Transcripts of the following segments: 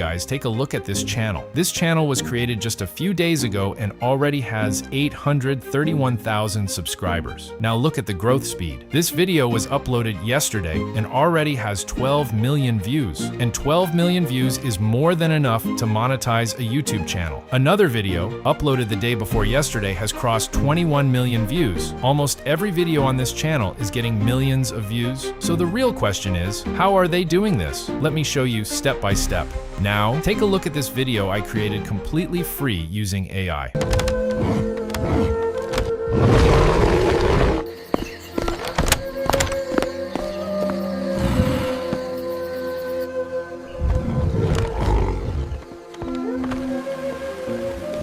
guys, take a look at this channel. This channel was created just a few days ago and already has 831,000 subscribers. Now look at the growth speed. This video was uploaded yesterday and already has 12 million views. And 12 million views is more than enough to monetize a YouTube channel. Another video, uploaded the day before yesterday, has crossed 21 million views. Almost every video on this channel is getting millions of views. So the real question is, how are they doing this? Let me show you step by step. Now, take a look at this video I created completely free using AI.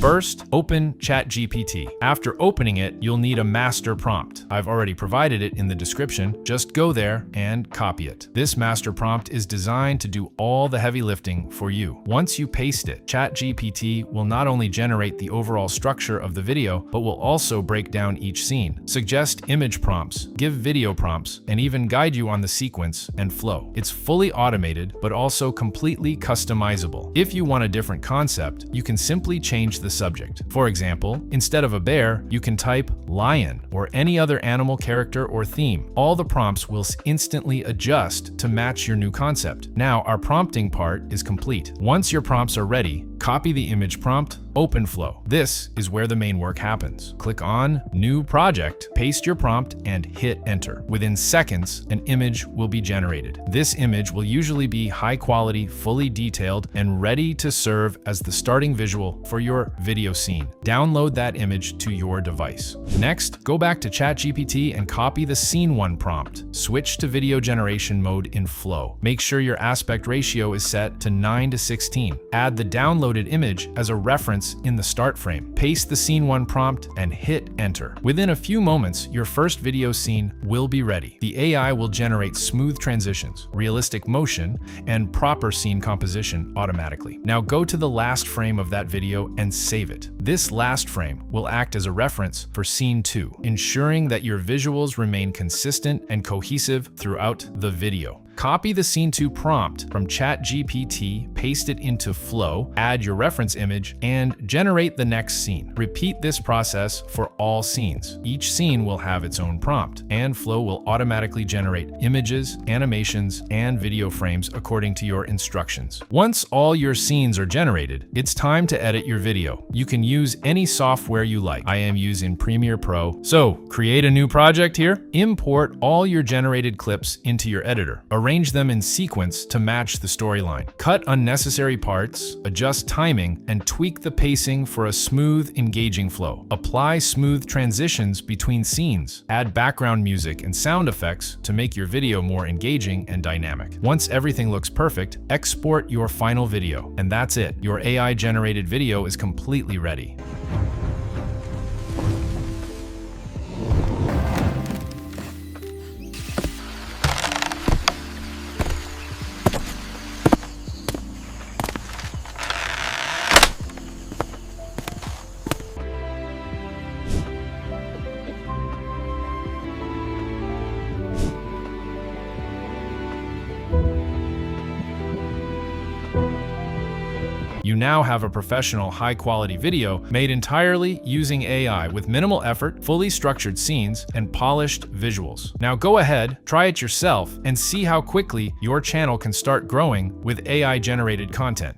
First, open ChatGPT. After opening it, you'll need a master prompt. I've already provided it in the description. Just go there and copy it. This master prompt is designed to do all the heavy lifting for you. Once you paste it, ChatGPT will not only generate the overall structure of the video, but will also break down each scene, suggest image prompts, give video prompts, and even guide you on the sequence and flow. It's fully automated, but also completely customizable. If you want a different concept, you can simply change the subject. For example, instead of a bear, you can type lion or any other animal character or theme. All the prompts will instantly adjust to match your new concept. Now, our prompting part is complete. Once your prompts are ready, copy the image prompt, open Flow. This is where the main work happens. Click on New Project, paste your prompt, and hit Enter. Within seconds, an image will be generated. This image will usually be high quality, fully detailed, and ready to serve as the starting visual for your video scene. Download that image to your device. Next, go back to ChatGPT and copy the Scene 1 prompt. Switch to video generation mode in Flow. Make sure your aspect ratio is set to 9:16. Add the downloaded image as a reference in the start frame. Paste the Scene 1 prompt and hit Enter. Within a few moments, your first video scene will be ready. The AI will generate smooth transitions, realistic motion, and proper scene composition automatically. Now go to the last frame of that video and save it. This last frame will act as a reference for Scene 2, ensuring that your visuals remain consistent and cohesive throughout the video. Copy the Scene 2 prompt from ChatGPT, paste it into Flow, add your reference image, and generate the next scene. Repeat this process for all scenes. Each scene will have its own prompt, and Flow will automatically generate images, animations, and video frames according to your instructions. Once all your scenes are generated, it's time to edit your video. You can use any software you like. I am using Premiere Pro. So, create a new project here. Import all your generated clips into your editor. Arrange them in sequence to match the storyline. Cut unnecessary parts, adjust timing, and tweak the pacing for a smooth, engaging flow. Apply smooth transitions between scenes. Add background music and sound effects to make your video more engaging and dynamic. Once everything looks perfect, export your final video. And that's it. Your AI-generated video is completely ready. You now have a professional, high-quality video made entirely using AI with minimal effort, fully structured scenes, and polished visuals. Now go ahead, try it yourself, and see how quickly your channel can start growing with AI-generated content.